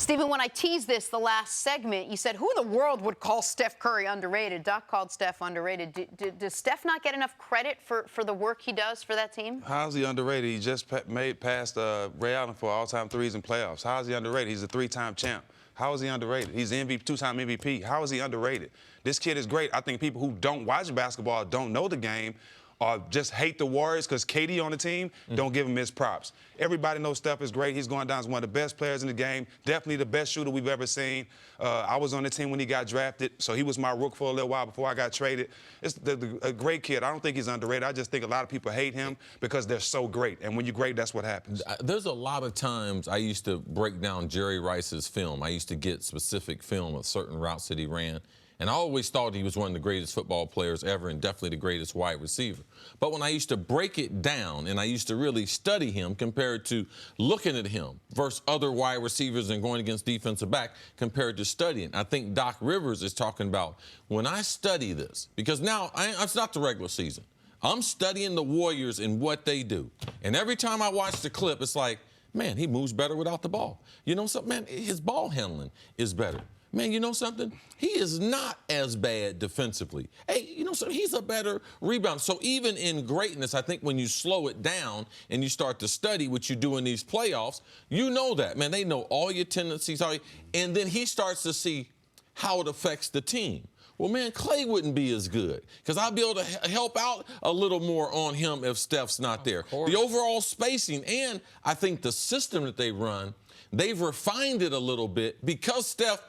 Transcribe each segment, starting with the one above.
Stephen, when I teased this the last segment, you said, who in the world would call Steph Curry underrated? Doc called Steph underrated. Does Steph not get enough credit for the work he does for that team? How's he underrated? He just made past Ray Allen for all-time threes in playoffs. How is he underrated? He's a three-time champ. How is he underrated? He's MVP, two-time MVP. How is he underrated? This kid is great. I think people who don't watch basketball, don't know the game, or just hate the Warriors because KD on the team, don't give him his props. Everybody knows Steph is great. He's going down as one of the best players in the game, definitely the best shooter we've ever seen. I was on the team when he got drafted, so he was my rook for a little while before I got traded. It's a great kid. I don't think he's underrated. I just think a lot of people hate him because they're so great, and when you're great, that's what happens. There's a lot of times I used to break down Jerry Rice's film. I used to get specific film of certain routes that he ran. And I always thought he was one of the greatest football players ever and definitely the greatest wide receiver. But when I used to break it down and I used to really study him compared to looking at him versus other wide receivers and going against defensive back compared to studying, I think Doc Rivers is talking about when I study this, because now it's not the regular season. I'm studying the Warriors and what they do. And every time I watch the clip, it's like, man, he moves better without the ball. You know something, man? His ball handling is better. Man, you know something? He is not as bad defensively. Hey, you know something? He's a better rebounder. So even in greatness, I think when you slow it down and you start to study what you do in these playoffs, you know that. Man, they know all your tendencies, and then he starts to see how it affects the team. Well, man, Clay wouldn't be as good because I'll be able to help out a little more on him if Steph's not there. The overall spacing, and I think the system that they run, they've refined it a little bit because Steph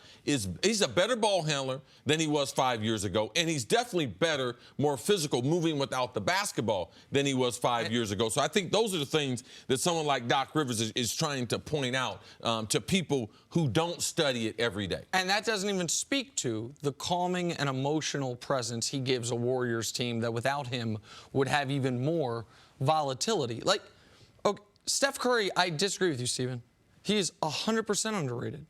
he's a better ball handler than he was 5 years ago, and he's definitely better, more physical, moving without the basketball than he was 5 years ago. So I think those are the things that someone like Doc Rivers is trying to point out to people who don't study it every day. And that doesn't even speak to the calming and emotional presence he gives a Warriors team that without him would have even more volatility. Like, okay, Steph Curry, I disagree with you, Stephen. He is 100% underrated.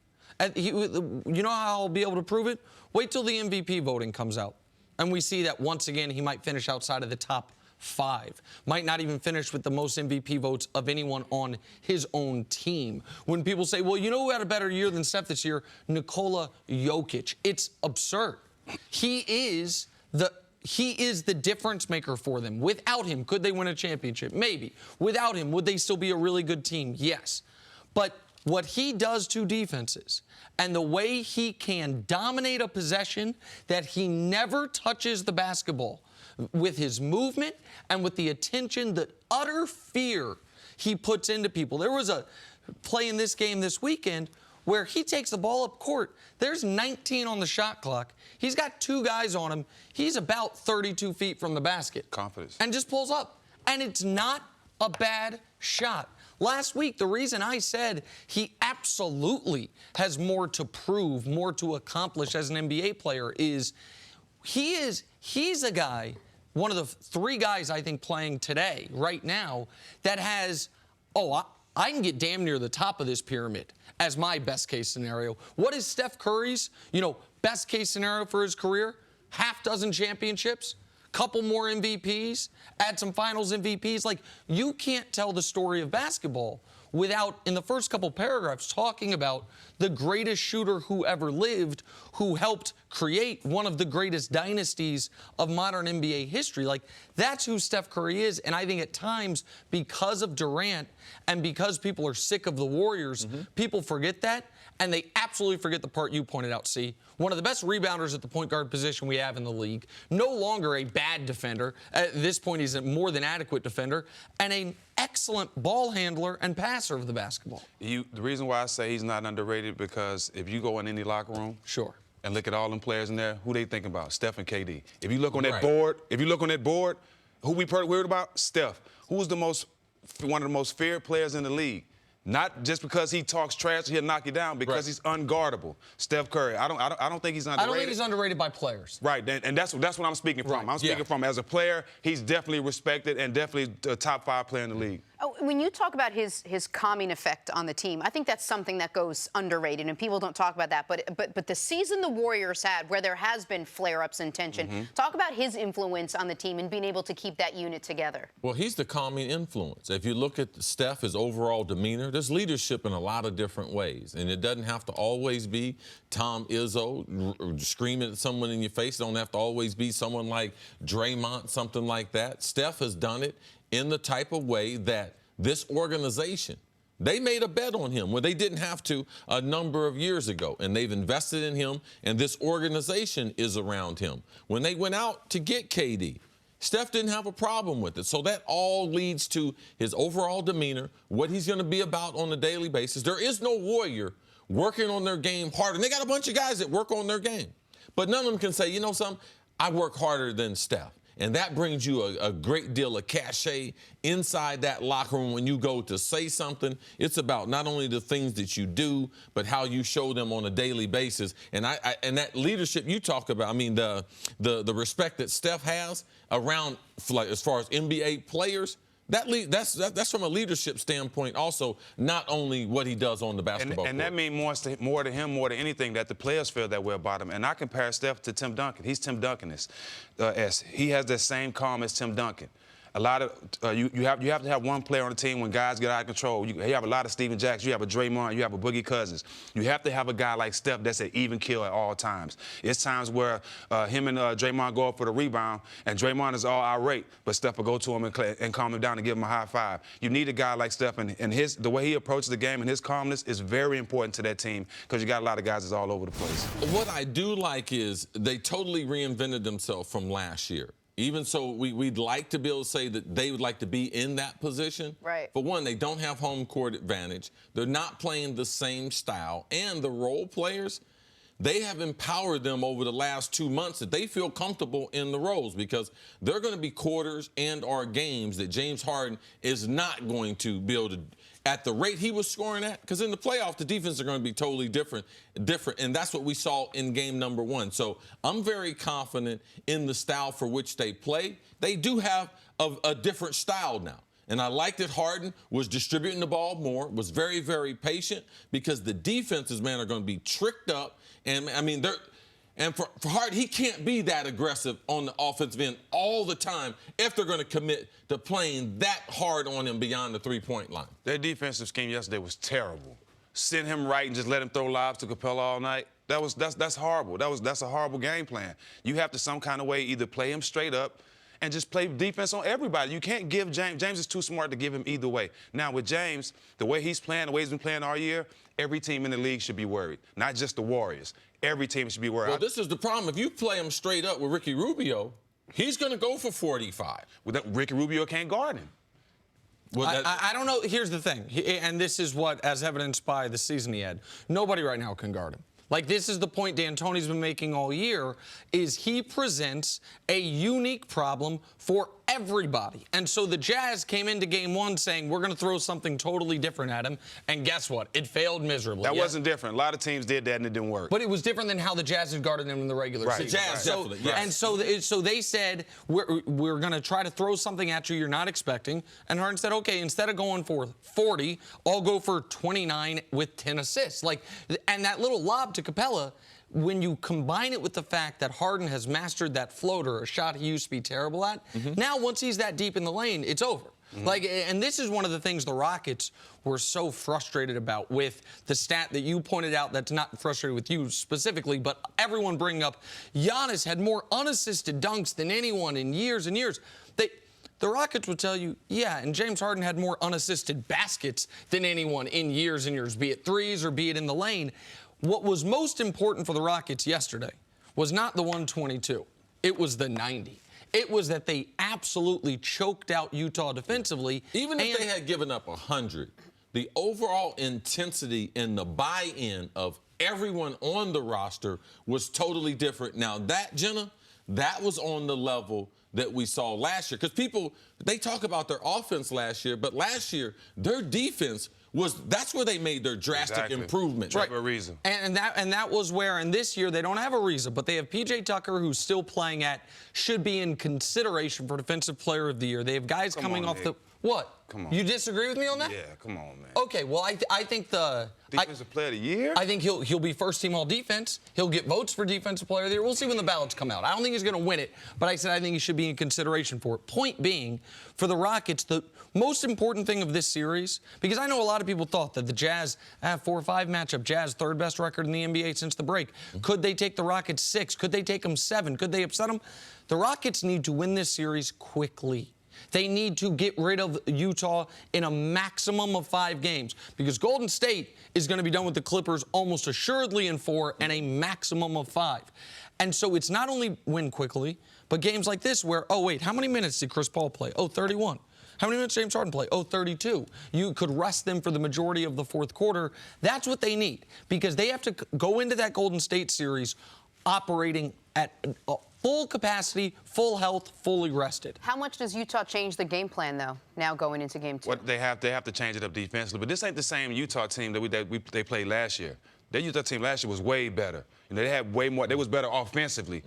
You know how I'll be able to prove it? Wait till the MVP voting comes out. And we see that once again, he might finish outside of the top 5. Might not even finish with the most MVP votes of anyone on his own team. When people say, well, you know who had a better year than Steph this year? Nikola Jokic. It's absurd. He is the difference maker for them. Without him, could they win a championship? Maybe. Without him, would they still be a really good team? Yes. But what he does to defenses and the way he can dominate a possession that he never touches the basketball with his movement and with the attention, the utter fear he puts into people. There was a play in this game this weekend where he takes the ball up court. There's 19 on the shot clock. He's got 2 guys on him. He's about 32 feet from the basket. Confidence. And just pulls up. And it's not a bad shot. Last week, the reason I said he absolutely has more to prove, more to accomplish as an NBA player is he's a guy, one of the 3 guys I think playing today, right now, that has, I can get damn near the top of this pyramid as my best case scenario. What is Steph Curry's, best case scenario for his career? Half dozen championships? Couple more MVPs, add some finals MVPs. Like, you can't tell the story of basketball without, in the first couple paragraphs, talking about the greatest shooter who ever lived, who helped create one of the greatest dynasties of modern NBA history. Like, that's who Steph Curry is. And I think at times, because of Durant and because people are sick of the Warriors, people forget that. And they absolutely forget the part you pointed out, C. One of the best rebounders at the point guard position we have in the league. No longer a bad defender. At this point, he's a more than adequate defender. And an excellent ball handler and passer of the basketball. The reason why I say he's not underrated, because if you go in any locker room and look at all them players in there, who they think about? Steph and KD. If you look on that board, who we worried about? Steph. Who's one of the most feared players in the league? Not just because he talks trash, he'll knock you down, because he's unguardable. Steph Curry. I don't think he's underrated. I don't think he's underrated by players. Right, and that's what I'm speaking from. I'm speaking from as a player, he's definitely respected and definitely a top 5 player in the league. Oh, when you talk about his calming effect on the team, I think that's something that goes underrated, and people don't talk about that. But the season the Warriors had, where there has been flare-ups and tension, talk about his influence on the team and being able to keep that unit together. Well, he's the calming influence. If you look at Steph, his overall demeanor, there's leadership in a lot of different ways, and it doesn't have to always be Tom Izzo screaming at someone in your face. It don't have to always be someone like Draymond, something like that. Steph has done it in the type of way that this organization, they made a bet on him when they didn't have to a number of years ago, and they've invested in him, and this organization is around him. When they went out to get KD, Steph didn't have a problem with it. So that all leads to his overall demeanor, what he's going to be about on a daily basis. There is no Warrior working on their game harder. And they got a bunch of guys that work on their game. But none of them can say, you know something, I work harder than Steph. And that brings you a great deal of cachet inside that locker room when you go to say something. It's about not only the things that you do, but how you show them on a daily basis. And and that leadership you talk about, I mean, the respect that Steph has around, like, as far as NBA players, that's from a leadership standpoint also, not only what he does on the basketball court. And that means more to him, more than anything, that the players feel that way about him. And I compare Steph to Tim Duncan. He's Tim Duncan-esque. He has the same calm as Tim Duncan. A lot of you have to have one player on the team when guys get out of control. You have a lot of Steven Jackson, you have a Draymond, you have a Boogie Cousins. You have to have a guy like Steph that's an even kill at all times. It's times where him and Draymond go up for the rebound, and Draymond is all irate, but Steph will go to him and calm him down and give him a high five. You need a guy like Steph, and the way he approaches the game and his calmness is very important to that team, because you got a lot of guys that's all over the place. What I do like is they totally reinvented themselves from last year. Even so, we'd like to be able to say that they would like to be in that position. Right. For one, they don't have home court advantage. They're not playing the same style. And the role players, they have empowered them over the last 2 months that they feel comfortable in the roles, because there are going to be quarters and or games that James Harden is not going to be able to, at the rate he was scoring at, because in the playoffs, the defense are going to be totally different, and that's what we saw in game number 1. So I'm very confident in the style for which they play. They do have a different style now. And I liked that Harden was distributing the ball more, was very, very patient, because the defenses, man, are going to be tricked up. And, I mean, for Harden, he can't be that aggressive on the offensive end all the time if they're going to commit to playing that hard on him beyond the three-point line. Their defensive scheme yesterday was terrible. Send him right and just let him throw lobs to Capella all night. That's horrible. That's a horrible game plan. You have to some kind of way either play him straight up and just play defense on everybody. You can't give James is too smart to give him either way. Now, with James, the way he's playing, the way he's been playing all year, every team in the league should be worried, not just the Warriors. Every team should be worried. Well, this is the problem. If you play him straight up with Ricky Rubio, he's going to go for 45. Ricky Rubio can't guard him. Well, I don't know. Here's the thing, and this is what, as evidenced by the season he had, nobody right now can guard him. Like, this is the point D'Antoni's been making all year, is he presents a unique problem for everybody. And so the Jazz came into game 1 saying, we're going to throw something totally different at him. And guess what? It failed miserably. That wasn't different. A lot of teams did that and it didn't work. But it was different than how the Jazz had guarded them in the regular season. The Jazz, definitely. Yes. And so they said, we're going to try to throw something at you you're not expecting. And Harden said, okay, instead of going for 40, I'll go for 29 with 10 assists. Like, and that little lob to Capella, when you combine it with the fact that Harden has mastered that floater, a shot he used to be terrible at, now once he's that deep in the lane, it's over. Like, and this is one of the things the Rockets were so frustrated about with the stat that you pointed out that's not frustrated with you specifically, but everyone bringing up Giannis had more unassisted dunks than anyone in years and years. The Rockets would tell you, yeah, and James Harden had more unassisted baskets than anyone in years and years, be it threes or be it in the lane. What was most important for the Rockets yesterday was not the 122. It was the 90. It was that they absolutely choked out Utah defensively. Even if they had given up 100, the overall intensity and the buy-in of everyone on the roster was totally different. Now, that, Jenna, that was on the level that we saw last year. Because people, they talk about their offense last year, but last year, their defense that's where they made their drastic improvements. Right. For a reason. And that was where, and this year they don't have a reason, but they have P.J. Tucker, who's still playing should be in consideration for Defensive Player of the Year. They have guys coming off the... What? come on. You disagree with me on that? Yeah, come on, man. Okay, well, I think Defensive Player of the Year? I think he'll be first team all defense. He'll get votes for Defensive Player of the Year. We'll see when the ballots come out. I don't think he's going to win it, but I said I think he should be in consideration for it. Point being, for the Rockets, the most important thing of this series, because I know a lot of people thought that the Jazz have 4-5 matchup. Jazz third best record in the NBA since the break. Could they take the Rockets 6? Could they take them 7? Could they upset them? The Rockets need to win this series quickly. They need to get rid of Utah in a maximum of 5 games because Golden State is going to be done with the Clippers almost assuredly in 4 and a maximum of 5. And so it's not only win quickly, but games like this where, oh, wait, how many minutes did Chris Paul play? Oh, 31. How many minutes did James Harden play? Oh, 32. You could rest them for the majority of the fourth quarter. That's what they need because they have to go into that Golden State series operating at full capacity, full health, fully rested. How much does Utah change the game plan, though, now going into game 2? Well, they have to change it up defensively. But this ain't the same Utah team that they played last year. Their Utah team last year was way better. You know, they had way more. They was better offensively.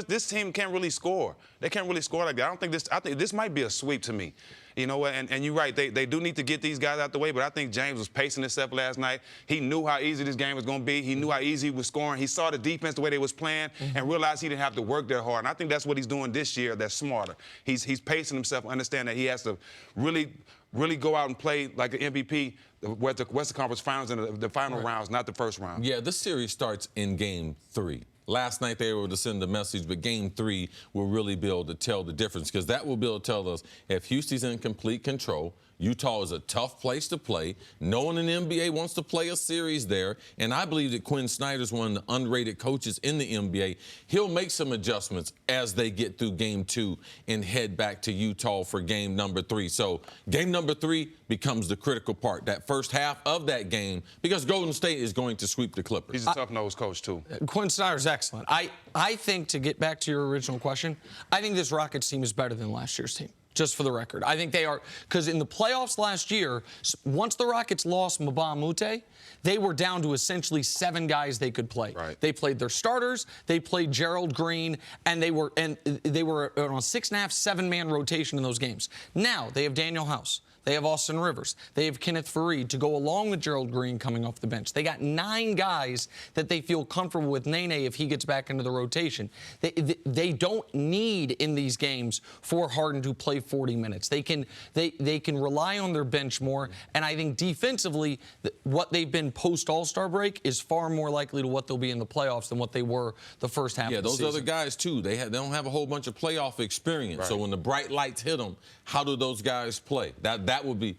This team can't really score. They can't really score like that. I think this might be a sweep to me. You know, and you're right. They do need to get these guys out the way. But I think James was pacing himself last night. He knew how easy this game was going to be. He knew how easy he was scoring. He saw the defense the way they was playing and realized he didn't have to work that hard. And I think that's what he's doing this year. That's smarter. He's pacing himself. Understand that he has to really go out and play like an MVP. The Western Conference Finals and the final rounds, not the first round. Yeah, this series starts in Game 3. Last night they were able to send the message, but Game 3 will really be able to tell the difference because that will be able to tell us if Houston's in complete control. Utah is a tough place to play. No one in the NBA wants to play a series there. And I believe that Quinn Snyder's one of the underrated coaches in the NBA. He'll make some adjustments as they get through Game 2 and head back to Utah for Game number 3. So Game number 3 becomes the critical part, that first half of that game, because Golden State is going to sweep the Clippers. He's a tough-nosed coach, too. Quinn Snyder's excellent. I think, to get back to your original question, I think this Rockets team is better than last year's team. Just for the record. I think they are, because in the playoffs last year, once the Rockets lost Mbah a Moute, they were down to essentially 7 guys they could play. Right. They played their starters, they played Gerald Green, and they were on a 6.5, 7-man rotation in those games. Now they have Daniel House. They have Austin Rivers. They have Kenneth Faried to go along with Gerald Green coming off the bench. They got 9 guys that they feel comfortable with Nene if he gets back into the rotation. They don't need in these games for Harden to play 40 minutes. They can rely on their bench more. And I think defensively, what they've been post All-Star break is far more likely to what they'll be in the playoffs than what they were the first half of the season. Yeah, those other guys too. They don't have a whole bunch of playoff experience. Right. So when the bright lights hit them, how do those guys play? That would be.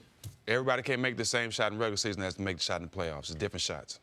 Everybody can't make the same shot in regular season as to make the shot in the playoffs. It's different shots.